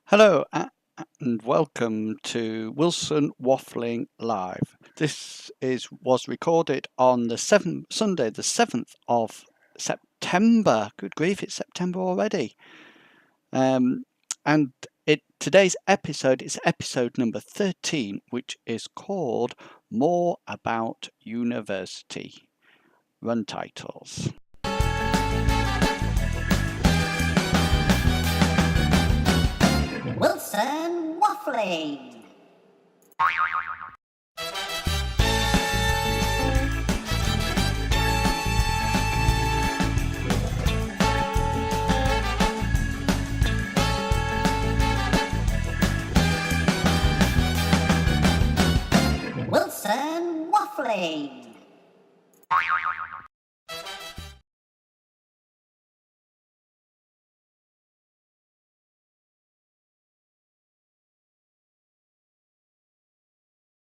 Hello and welcome to Wilson Waffling Live. This was recorded on the Sunday, the 7th of September. Good grief, it's September already. And today's episode is episode number 13, which is called More About University. Run titles. Wilson Waffling. Wilson Waffling.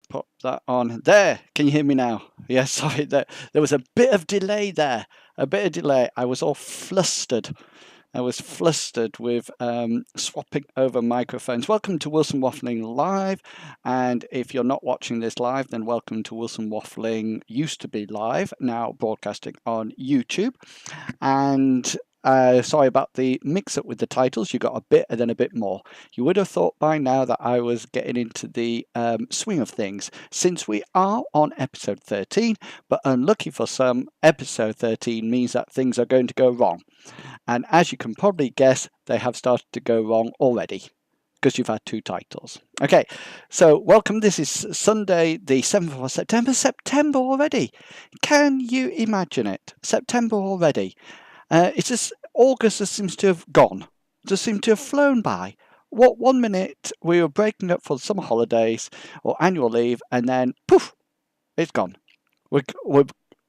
Pop that on there. Can you hear me now? Yes, sorry, there was a bit of delay there. I was all flustered. I was flustered with swapping over microphones. Welcome to Wilson Waffling Live. And if you're not watching this live, then welcome to Wilson Waffling used to be live, now broadcasting on YouTube. And sorry about the mix-up with the titles. You got a bit and then a bit more. You would have thought by now that I was getting into the swing of things, since we are on episode 13, but unlucky for some, episode 13 means that things are going to go wrong. And as you can probably guess, they have started to go wrong already, because you've had two titles. Okay, so welcome. This is Sunday, the 7th of September. September already. Can you imagine it? September already. It's just August just seems to have gone, just seemed to have flown by. What 1 minute we were breaking up for summer holidays or annual leave, and then poof, it's gone. We're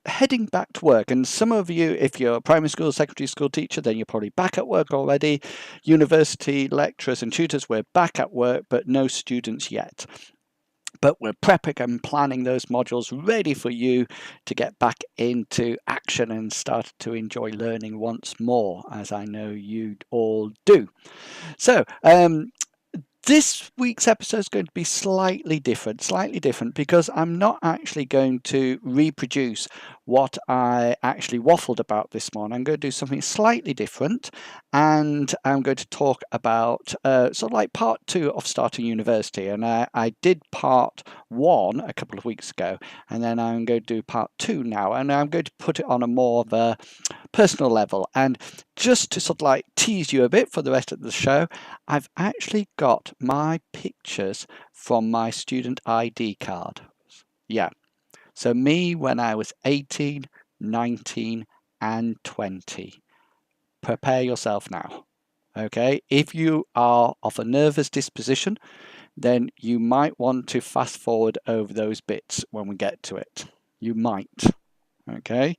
heading back to work, and some of you, if you're a primary school, secondary school teacher, then you're probably back at work already. University lecturers and tutors, we're back at work, but no students yet. But we're prepping and planning those modules ready for you to get back into action and start to enjoy learning once more, as I know you all do. So, this week's episode is going to be slightly different because I'm not actually going to reproduce what I actually waffled about this morning. I'm going to do something slightly different, and I'm going to talk about sort of like part 2 of starting university. And I did part 1 a couple of weeks ago, and then I'm going to do part 2 now, and I'm going to put it on a more of a personal level. And just to sort of like tease you a bit for the rest of the show, I've actually got my pictures from my student ID card. Yeah. So me when I was 18, 19 and 20. Prepare yourself now. Okay. If you are of a nervous disposition, then you might want to fast forward over those bits when we get to it. You might. Okay,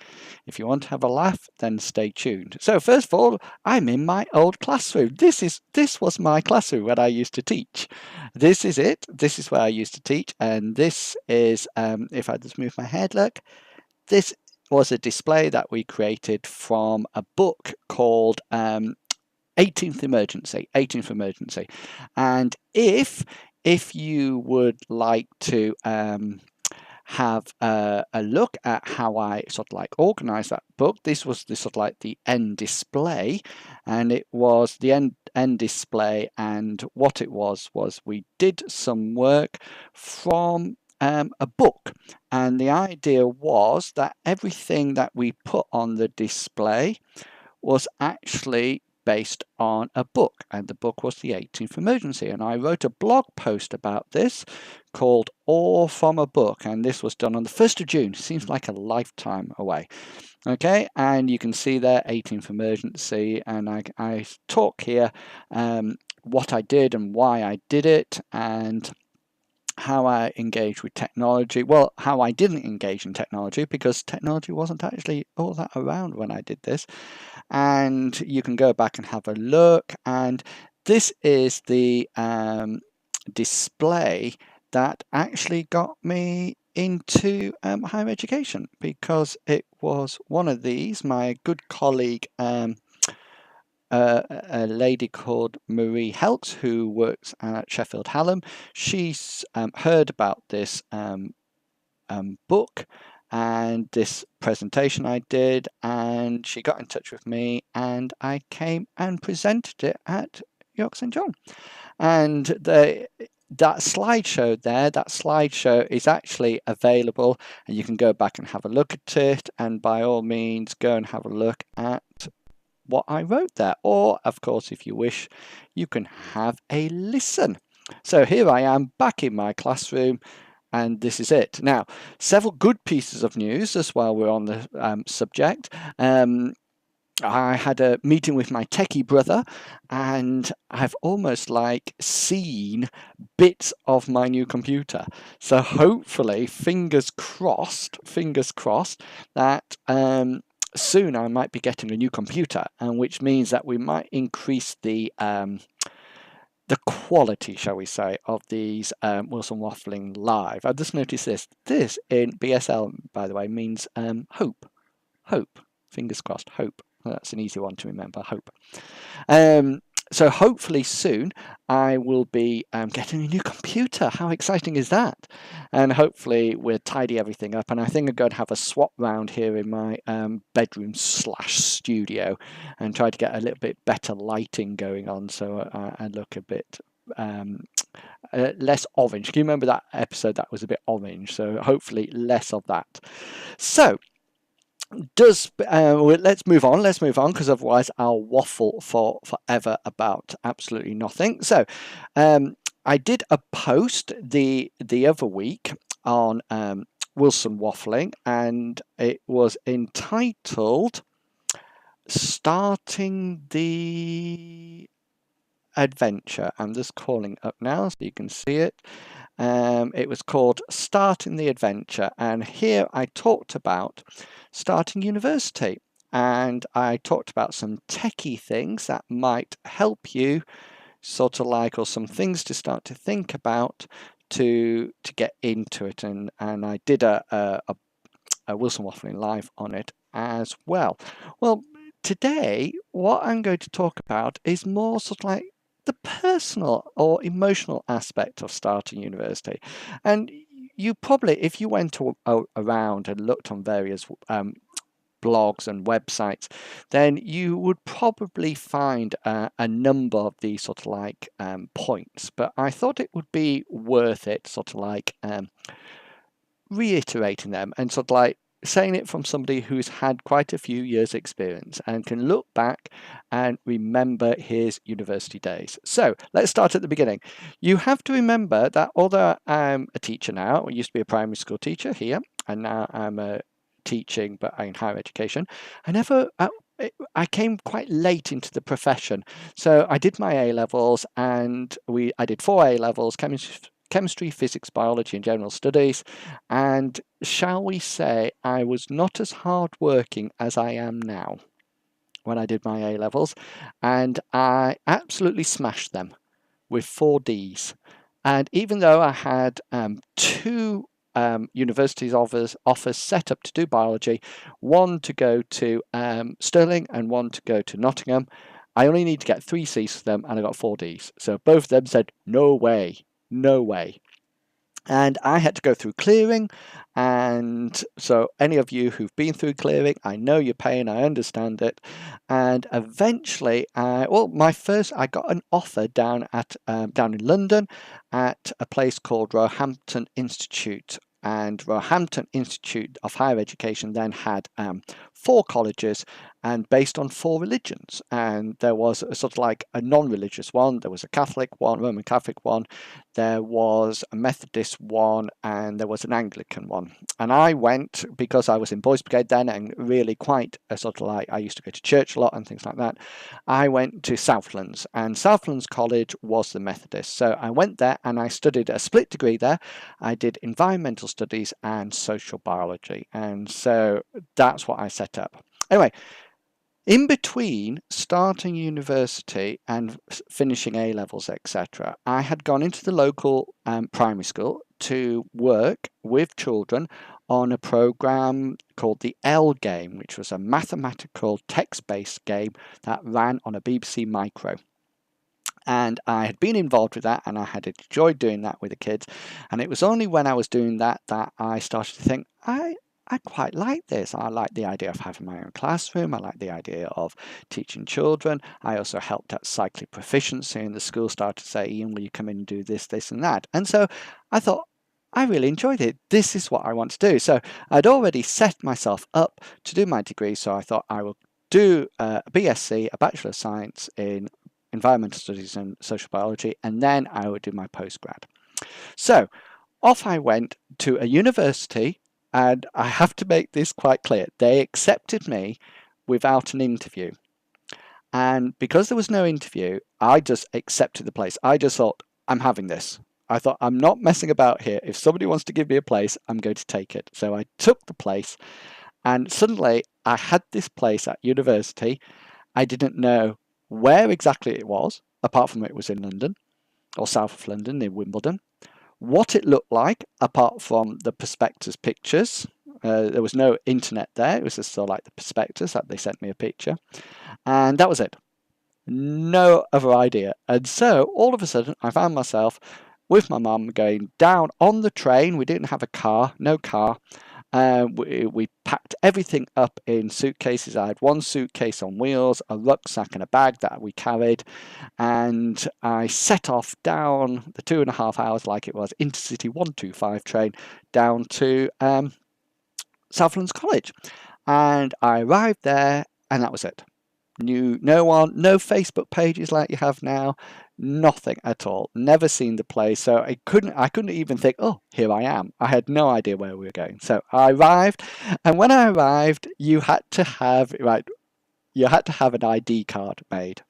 if you want to have a laugh, then stay tuned. So first of all, I'm in my old classroom. This was my classroom when I used to teach. This is it. This is where I used to teach, and this is if I just move my head, look, this was a display that we created from a book called 18th Emergency. And if you would like to have a look at how I sort of like organized that book. This was the sort of like the end display, and it was the end display, and what it was we did some work from a book, and the idea was that everything that we put on the display was actually based on a book, and the book was the 18th Emergency. And I wrote a blog post about this called All from a Book, and this was done on the 1st of June. Seems like a lifetime away. Okay, and you can see there 18th Emergency, and I talk here what I did and why I did it, and how I engaged with technology. Well, how I didn't engage in technology, because technology wasn't actually all that around when I did this. And you can go back and have a look. And this is the display that actually got me into higher education, because it was one of these. My good colleague a lady called Marie Helks who works at Sheffield Hallam. She's heard about this book and this presentation I did, and she got in touch with me, and I came and presented it at York St John. And that slideshow there, that slideshow is actually available, and you can go back and have a look at it, and by all means go and have a look at what I wrote there. Or, of course, if you wish, you can have a listen. So here I am back in my classroom, and this is it. Now, several good pieces of news as well. We're on the subject. I had a meeting with my techie brother, and I've almost like seen bits of my new computer. So hopefully, fingers crossed that soon I might be getting a new computer, and which means that we might increase the quality, shall we say, of these Wilson Waffling Live. I've just noticed this. This in BSL, by the way, means hope. Hope. Fingers crossed. Hope. That's an easy one to remember. Hope. So hopefully soon I will be getting a new computer. How exciting is that? And hopefully we'll tidy everything up. And I think I'm going to have a swap round here in my bedroom / studio and try to get a little bit better lighting going on, so I look a bit less orange. Can you remember that episode that was a bit orange? So hopefully less of that. So let's move on because otherwise I'll waffle for forever about absolutely nothing. So I did a post the other week on Wilson Waffling, and it was entitled Starting the Adventure. I'm just calling up now so you can see it. It was called Starting the Adventure, and here I talked about starting university, and I talked about some techie things that might help you, sort of like, or some things to start to think about to get into it, and I did a Wilson Waffling Live on it as well. Well, today what I'm going to talk about is more sort of like the personal or emotional aspect of starting university. And you probably, if you went around and looked on various blogs and websites, then you would probably find a number of these sort of like points. But I thought it would be worth it, sort of like reiterating them and sort of like saying it from somebody who's had quite a few years experience and can look back and remember his university days. So let's start at the beginning. You have to remember that although I'm a teacher now, I used to be a primary school teacher here, and now I'm teaching but in higher education, I came quite late into the profession. So I did my A-levels, and I did 4 A-levels, chemistry, physics, biology, and general studies. And shall we say, I was not as hardworking as I am now when I did my A-levels, and I absolutely smashed them with 4 Ds. And even though I had 2 universities offers set up to do biology, one to go to Stirling and one to go to Nottingham, I only need to get 3 Cs for them, and I got 4 Ds. So both of them said, no way. No way. And I had to go through clearing, and so any of you who've been through clearing, I know your pain, I understand it. And eventually, I got an offer down in London at a place called Roehampton Institute. And Roehampton Institute of Higher Education then had 4 colleges, and based on 4 religions. And there was a sort of like a non-religious one, there was a Catholic one, Roman Catholic one, there was a Methodist one, and there was an Anglican one. And I went, because I was in Boys Brigade then, and really quite a sort of like, I used to go to church a lot and things like that. I went to Southlands, and Southlands College was the Methodist. So I went there and I studied a split degree there. I did environmental studies and social biology. And so that's what I set up. Anyway, in between starting university and finishing A-levels, etc., I had gone into the local primary school to work with children on a program called the L Game, which was a mathematical text-based game that ran on a BBC Micro. And I had been involved with that, and I had enjoyed doing that with the kids. And it was only when I was doing that that I started to think, I quite like this. I like the idea of having my own classroom. I like the idea of teaching children. I also helped at cycling proficiency, and the school started to say, Ian, will you come in and do this, this, and that? And so I thought, I really enjoyed it. This is what I want to do. So I'd already set myself up to do my degree. So I thought I will do a BSc, a Bachelor of Science in Environmental Studies and Social Biology, and then I would do my postgrad. So off I went to a university, and I have to make this quite clear. They accepted me without an interview. And because there was no interview, I just accepted the place. I just thought, I'm having this. I thought, I'm not messing about here. If somebody wants to give me a place, I'm going to take it. So I took the place, and suddenly I had this place at university. I didn't know where exactly it was, apart from it was in London, or south of London, near Wimbledon. What it looked like, apart from the prospectus pictures. There was no internet there. It was just sort of like the prospectus that they sent me a picture. And that was it. No other idea. And so all of a sudden, I found myself with my mum going down on the train. We didn't have a car, no car. We packed everything up in suitcases. I had one suitcase on wheels, a rucksack and a bag that we carried, and I set off down the 2.5 hours, like it was, Intercity 125 train down to Southlands College. And I arrived there, and that was it. Knew no one, no Facebook pages like you have now, nothing at all. Never seen the place, so I couldn't even think, oh, here I am. I had no idea where we were going. So I arrived, and when I arrived, you had to have an ID card made.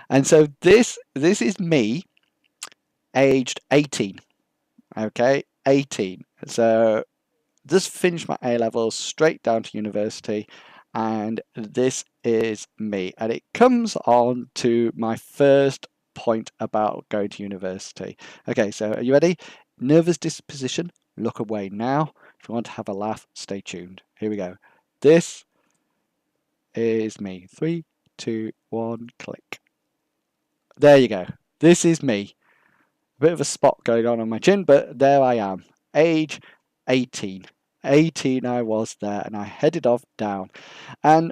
And so this is me, aged 18. Okay, 18. So just finished my A levels, straight down to university. And this is me. And it comes on to my first point about going to university. Okay, so are you ready? Nervous disposition, look away now. If you want to have a laugh, stay tuned. Here we go. This is me. 3, 2, 1, click. There you go. This is me. A bit of a spot going on my chin, but there I am. Age 18. 18 I was there, and I headed off down. And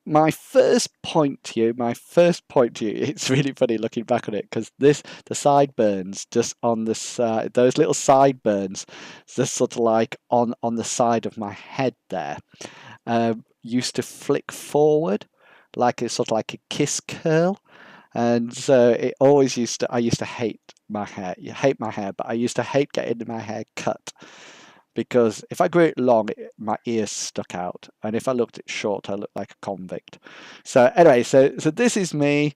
my first point to you, it's really funny looking back on it, because the sideburns just on the side, those little sideburns, just sort of like on the side of my head there, used to flick forward like a sort of like a kiss curl. And so it always I used to hate my hair. You hate my hair, but I used to hate getting my hair cut, because if I grew it long, my ears stuck out, and if I looked it short, I looked like a convict. So anyway, so this is me,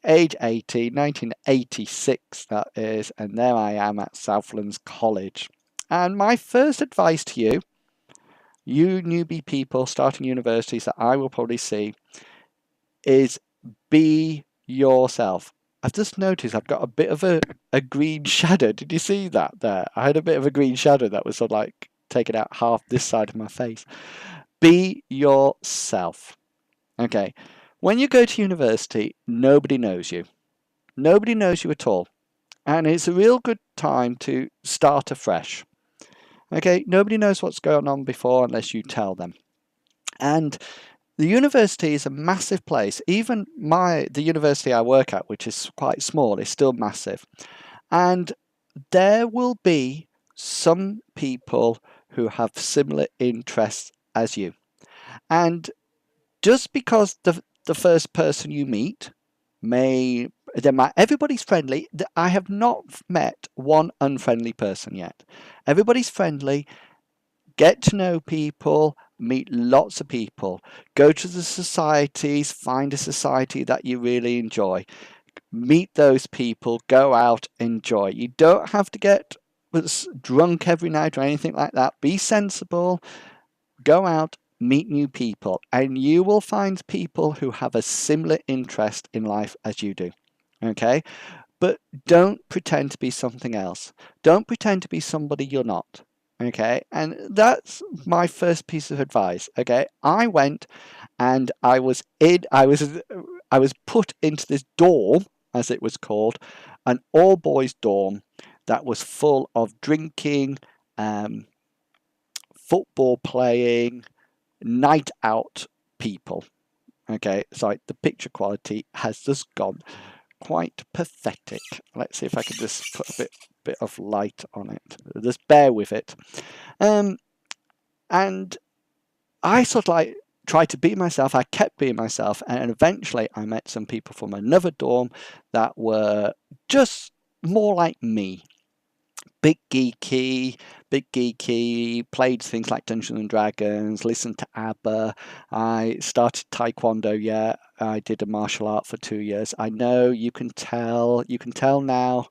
age 18, 1986 that is, and there I am at Southlands College. And my first advice to you newbie people starting universities that I will probably see, is be yourself. I've just noticed I've got a bit of a green shadow. Did you see that there? I had a bit of a green shadow that was sort of like taking out half this side of my face. Be yourself. Okay. When you go to university, nobody knows you. Nobody knows you at all. And it's a real good time to start afresh. Okay. Nobody knows what's going on before unless you tell them. And the university is a massive place. Even the university I work at, which is quite small, is still massive. And there will be some people who have similar interests as you. And just because the first person you meet everybody's friendly. I have not met one unfriendly person yet. Everybody's friendly. Get to know people, meet lots of people, go to the societies, find a society that you really enjoy, meet those people, go out, enjoy. You don't have to get drunk every night or anything like that. Be sensible, go out, meet new people, and you will find people who have a similar interest in life as you do. Okay? but don't pretend to be something else. Don't pretend to be somebody you're not. Okay, and that's my first piece of advice. Okay, I went and I was put into this dorm, as it was called, an all boys dorm that was full of drinking, football playing, night out people. Okay, so the picture quality has just gone quite pathetic. Let's see if I can just put a bit of light on it. Just bear with it. And I sort of like tried to be myself. I kept being myself, and eventually I met some people from another dorm that were just more like me. Big geeky, played things like Dungeons and Dragons, listened to ABBA. I started Taekwondo, yeah. I did a martial art for 2 years. I know you can tell now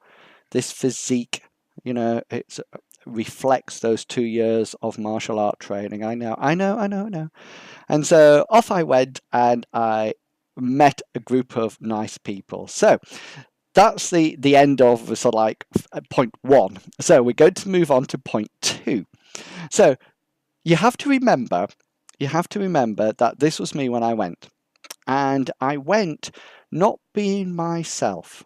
this physique, it reflects those 2 years of martial art training. I know. And so off I went and I met a group of nice people. So that's the end of sort of like point 1. So we're going to move on to point 2. So you have to remember that this was me when I went. And I went not being myself.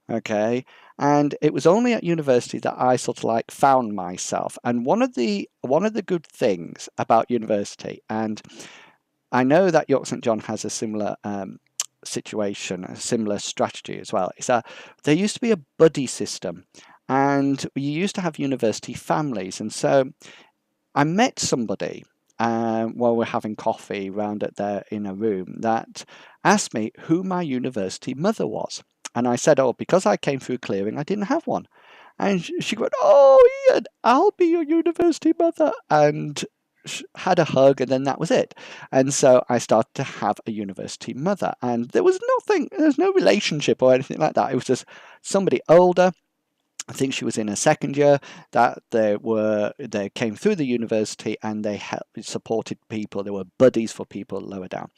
Okay. And it was only at university that I sort of like found myself. And one of the good things about university, and I know that York St John has a similar situation, a similar strategy as well, is that there used to be a buddy system, and you used to have university families. And so I met somebody while we're having coffee round at there in a room that asked me who my university mother was. And I said, oh, because I came through clearing, I didn't have one. And she went, oh, Ian, I'll be your university mother. And had a hug, and then that was it. And so I started to have a university mother, and there was no relationship or anything like that. It was just somebody older. I think she was in her second year, that they came through the university and they supported people. They were buddies for people lower down.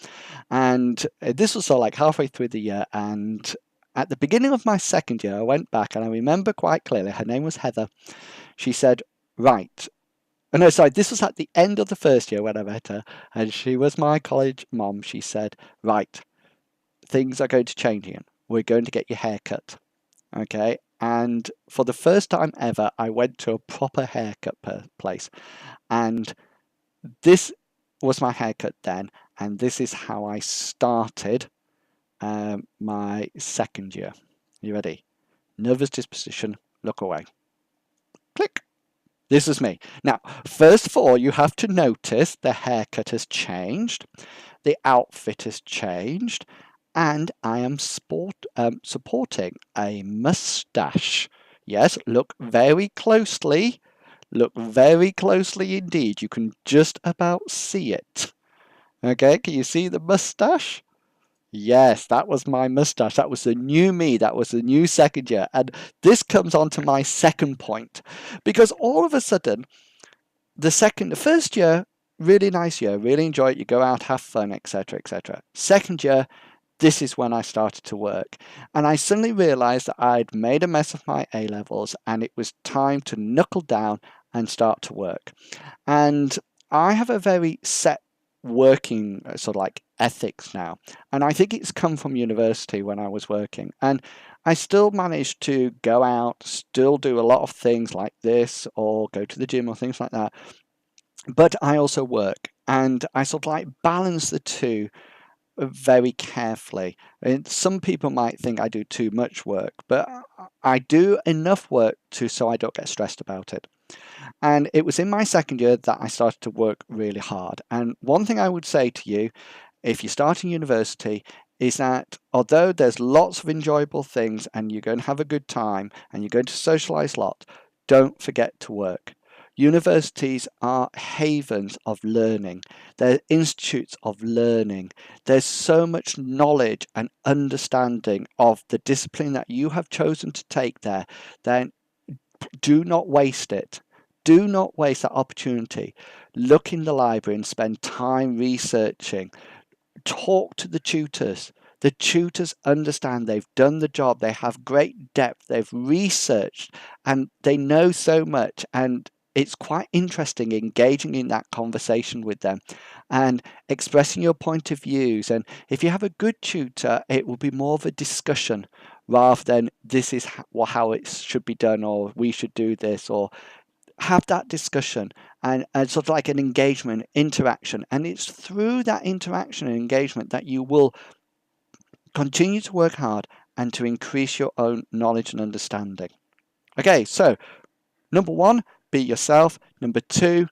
And this was sort of like halfway through the year, and at the beginning of my second year, I went back and I remember quite clearly, her name was Heather. She said, right, oh, no, sorry, this was at the end of the first year when I met her, and she was my college mom. She said, right, things are going to change, Ian. We're going to get your hair cut. Okay? And for the first time ever, I went to a proper haircut place. And this was my haircut then, and this is how I started my second year. You ready? Nervous disposition, look away. Click. This is me. Now, first of all, you have to notice the haircut has changed, the outfit has changed, and I am supporting a mustache. Yes, look very closely. Look very closely indeed. You can just about see it. Okay, can you see the mustache? Yes, that was my mustache. That was the new me. That was the new second year. And this comes on to my second point. Because all of a sudden, the first year, really nice year, really enjoy it. You go out, have fun, etc., etc. Second year, this is when I started to work. And I suddenly realized that I'd made a mess of my A levels and it was time to knuckle down and start to work. And I have a very set working sort of like ethics now, and I think it's come from university when I was working, and I still managed to go out, still do a lot of things like this or go to the gym or things like that, but I also work, and I sort of like balance the two very carefully. And some people might think I do too much work, but I do enough work so I don't get stressed about it. And it was in my second year that I started to work really hard. And one thing I would say to you, if you're starting university, is that although there's lots of enjoyable things and you're going to have a good time and you're going to socialize a lot, don't forget to work. Universities are havens of learning. They're institutes of learning. There's so much knowledge and understanding of the discipline that you have chosen to take there. Then do not waste it. Do not waste that opportunity. Look in the library and spend time researching. Talk to the tutors. The tutors understand, they've done the job, they have great depth, they've researched, and they know so much. And it's quite interesting engaging in that conversation with them and expressing your point of views. And if you have a good tutor, it will be more of a discussion rather than this is how it should be done, or we should do this, or have that discussion and sort of like an engagement, interaction. And it's through that interaction and engagement that you will continue to work hard and to increase your own knowledge and understanding. Okay, so number 1, be yourself. Number 2,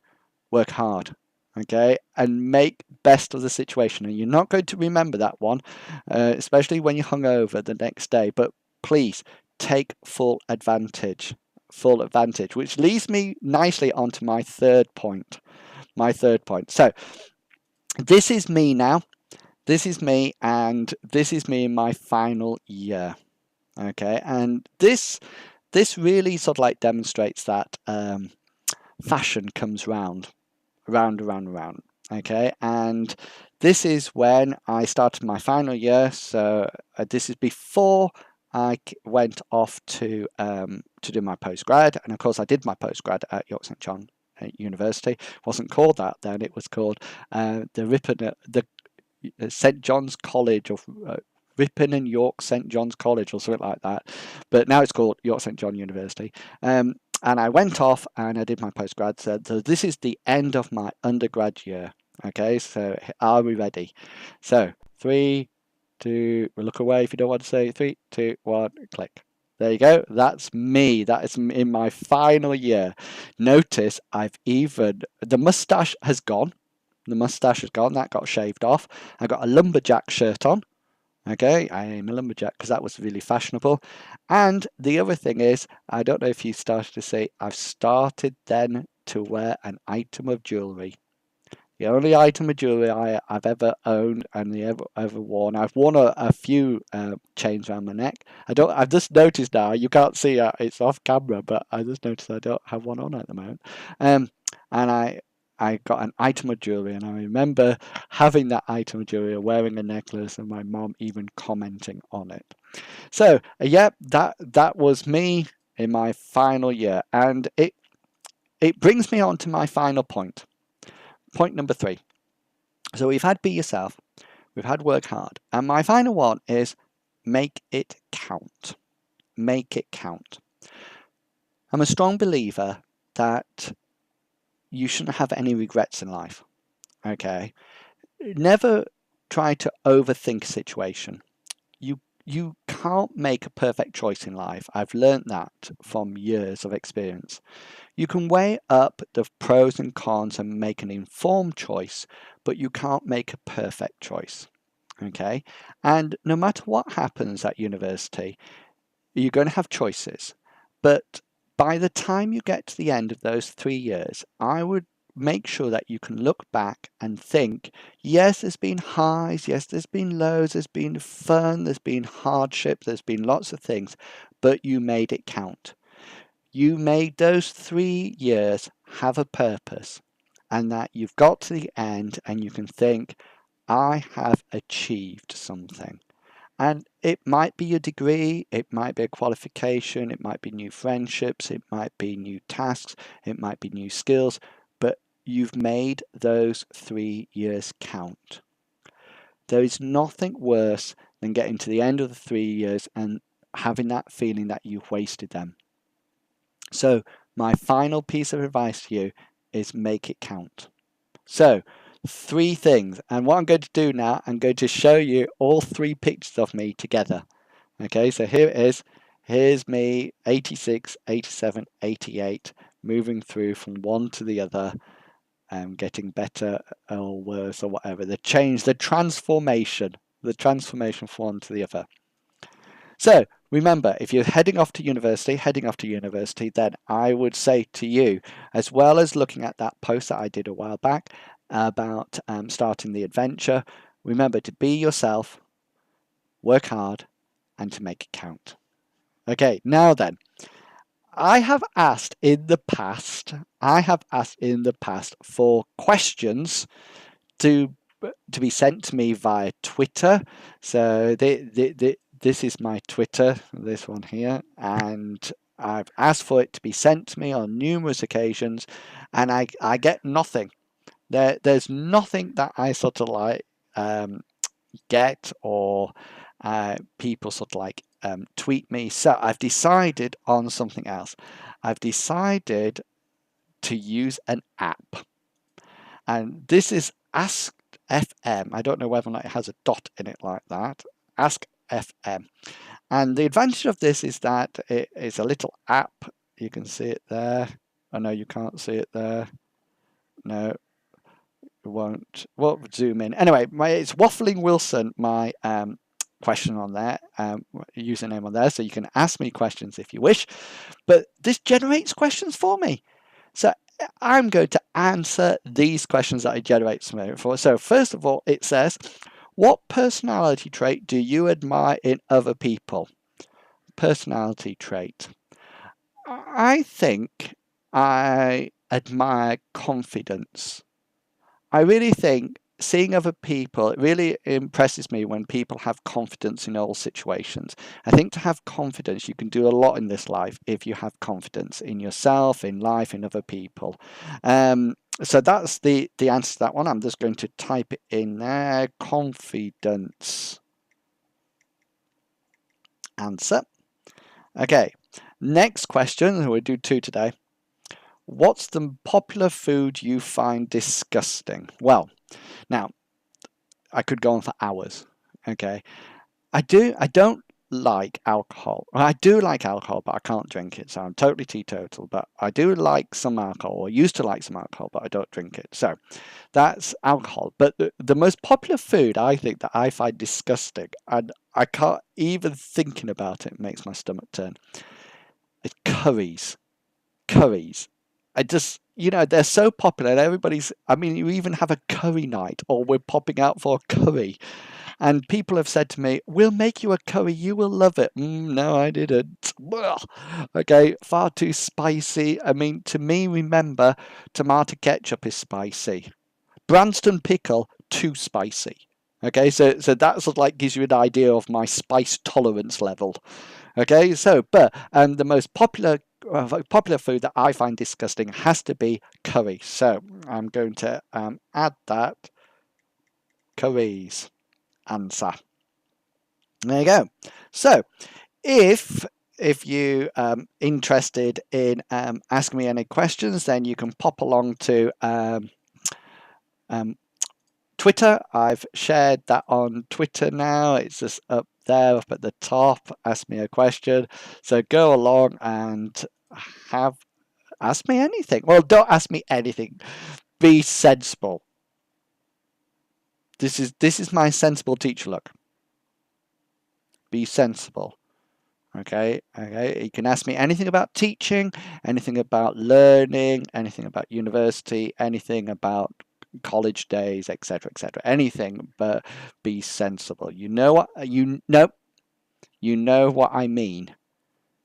work hard. Okay, and make best of the situation. And you're not going to remember that one, especially when you're hungover the next day. But please take full advantage. Full advantage, which leads me nicely onto my third point. So this is me now. This is me, and this is me in my final year. Okay, and this really sort of like demonstrates that fashion comes round. Okay, and this is when I started my final year. So this is before I went off to do my postgrad, and of course I did my postgrad at York St John University. It wasn't called that then; it was called the St John's College, of Ripon and York St John's College, or something like that. But now it's called York St John University. And I went off and I did my postgrad. So this is the end of my undergrad year. Okay, so are we ready? So 3, 2, we'll look away if you don't want to say 3, 2, 1, click. There you go. That's me. That is in my final year. Notice the mustache has gone. The mustache has gone. That got shaved off. I got a lumberjack shirt on. Okay, I am a lumberjack because that was really fashionable. And the other thing is, I don't know if you started to see, I've started then to wear an item of jewellery. The only item of jewellery I've ever owned and ever worn. I've worn a few chains around my neck. I've just noticed now, you can't see it's off camera, but I just noticed I don't have one on at the moment. And I got an item of jewellery, and I remember having that item of jewellery, wearing a necklace, and my mom even commenting on it. So, yeah, that was me in my final year, and it brings me on to my final point. Point number 3. So we've had be yourself, we've had work hard, and my final one is make it count. Make it count. I'm a strong believer that you shouldn't have any regrets in life. Okay, never try to overthink a situation. You can't make a perfect choice in life. I've learned that from years of experience. You can weigh up the pros and cons and make an informed choice, but you can't make a perfect choice. Okay, and no matter what happens at university, you're going to have choices, but by the time you get to the end of those 3 years, I would make sure that you can look back and think, yes, there's been highs, yes, there's been lows, there's been fun, there's been hardship, there's been lots of things, but you made it count. You made those 3 years have a purpose, and that you've got to the end and you can think, I have achieved something. And it might be a degree, it might be a qualification, it might be new friendships, it might be new tasks, it might be new skills, but you've made those 3 years count. There is nothing worse than getting to the end of the 3 years and having that feeling that you've wasted them. So my final piece of advice to you is make it count. So 3 things, and what I'm going to do now, I'm going to show you all 3 pictures of me together. Okay, so here it is. Here's me, 86, 87, 88, moving through from one to the other, getting better or worse or whatever. The change, the transformation from one to the other. So remember, if you're heading off to university, then I would say to you, as well as looking at that post that I did a while back about starting the adventure, remember to be yourself, work hard, and to make it count. Okay, now then, I have asked in the past for questions to to be sent to me via Twitter. So this is my Twitter, this one here, and I've asked for it to be sent to me on numerous occasions, and I get nothing. There's nothing that I sort of like get, or people sort of like tweet me. So I've decided on something else. I've decided to use an app, and this is Ask FM. I don't know whether or not it has a dot in it like that. Ask FM. And the advantage of this is that it is a little app. You can see it there. Oh no, you can't see it there. No, it won't. We'll zoom in. Anyway, it's Waffling Wilson, my question on there, username on there. So you can ask me questions if you wish. But this generates questions for me. So I'm going to answer these questions that it generates for. So first of all, it says, what personality trait do you admire in other people? Personality trait. I think I admire confidence. I really think seeing other people, it really impresses me when people have confidence in all situations. I think to have confidence, you can do a lot in this life if you have confidence in yourself, in life, in other people. So that's the answer to that one. I'm just going to type it in there. Confidence. Answer. Okay, next question. We'll do 2 today. What's the popular food you find disgusting? Well, now, I could go on for hours. Okay, I don't like alcohol. Well, I do like alcohol, but I can't drink it, so I'm totally teetotal. But I do like some alcohol, or used to like some alcohol, but I don't drink it. So that's alcohol. But the most popular food I think that I find disgusting, and I can't even thinking about it makes my stomach turn. It's curries. Curries. I just, they're so popular. Everybody's, I mean, you even have a curry night, or we're popping out for a curry. And people have said to me, we'll make you a curry, you will love it. No, I didn't. Okay, far too spicy. I mean, to me, remember, tomato ketchup is spicy. Branston pickle, too spicy. Okay, so that sort of like gives you an idea of my spice tolerance level. Okay, so, but the most popular food that I find disgusting has to be curry. So I'm going to add that. Curries. Answer. There you go. So if you interested in asking me any questions, then you can pop along to Twitter. I've shared that on Twitter now. It's just up there, up at the top. Ask me a question. So go along and ask me anything. Well, don't ask me anything. Be sensible. This is my sensible teacher look. Be sensible. Okay. You can ask me anything about teaching, anything about learning, anything about university, anything about college days, etc., etc. Anything, but be sensible. You know what I mean.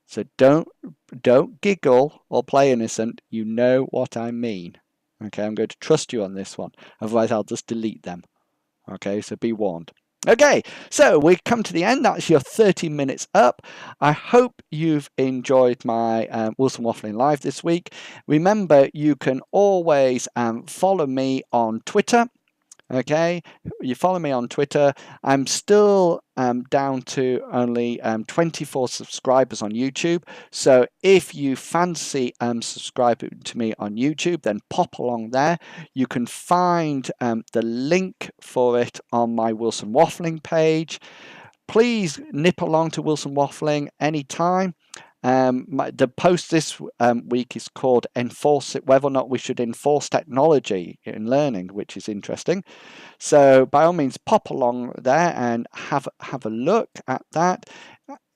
So don't giggle or play innocent. You know what I mean. Okay, I'm going to trust you on this one. Otherwise, I'll just delete them. Okay, so be warned. Okay, so we've come to the end. That's your 30 minutes up. I hope you've enjoyed my Wilson Waffling Live this week. Remember, you can always follow me on Twitter. Okay, you follow me on Twitter. I'm still down to only 24 subscribers on YouTube. So if you fancy subscribing to me on YouTube, then pop along there. You can find the link for it on my Wilson Waffling page. Please nip along to Wilson Waffling anytime. The post this week is called whether or not we should enforce technology in learning, which is interesting. So by all means, pop along there and have a look at that.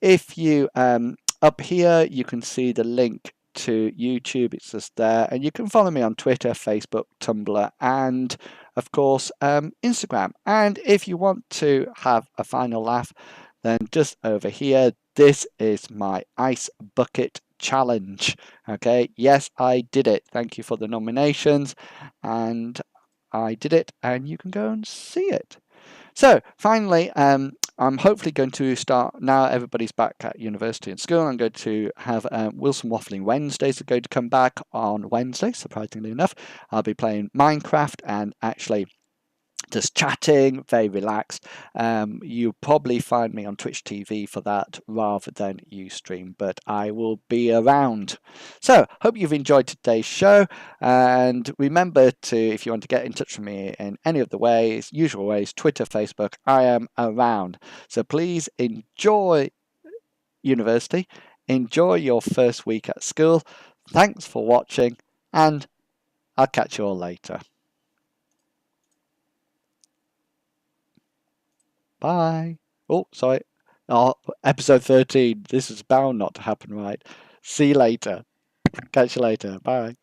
If you up here, you can see the link to YouTube. It's just there, and you can follow me on Twitter, Facebook, Tumblr, and of course Instagram. And if you want to have a final laugh, then just over here, this is my ice bucket challenge. Okay, yes, I did it. Thank you for the nominations, and I did it, and you can go and see it. So finally, I'm hopefully going to start, now everybody's back at university and school, I'm going to have Wilson Waffling Wednesdays are going to come back on Wednesday, surprisingly enough. I'll be playing Minecraft and actually just chatting, very relaxed. You'll probably find me on Twitch TV for that rather than Ustream, but I will be around. So, hope you've enjoyed today's show, and remember to, if you want to get in touch with me in any of the ways, usual ways, Twitter, Facebook, I am around. So please enjoy university, enjoy your first week at school. Thanks for watching, and I'll catch you all later. Bye. Oh, sorry. Oh, episode 13. This is bound not to happen, right? See you later. Catch you later. Bye.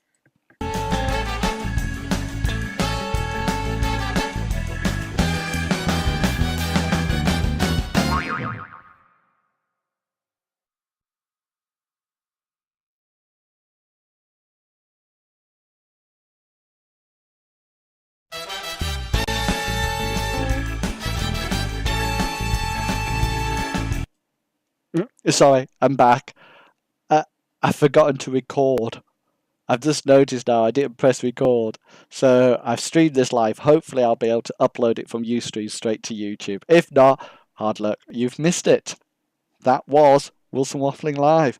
Sorry, I'm back. I've forgotten to record. I've just noticed now I didn't press record. So I've streamed this live. Hopefully I'll be able to upload it from Ustream straight to YouTube. If not, hard luck. You've missed it. That was Wilson Waffling Live.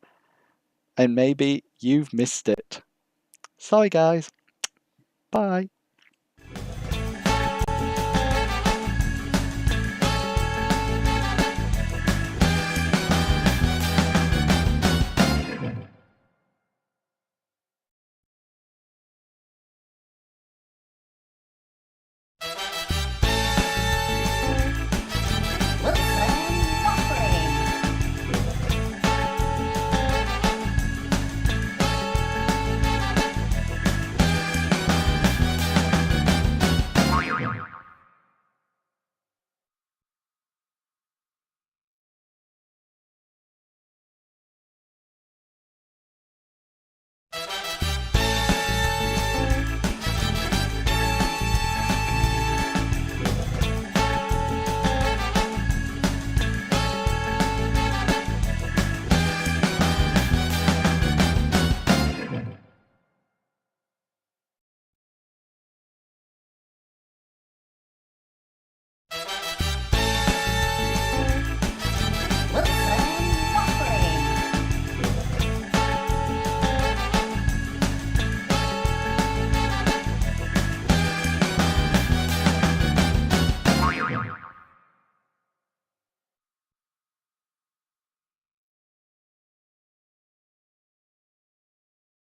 And maybe you've missed it. Sorry guys. Bye.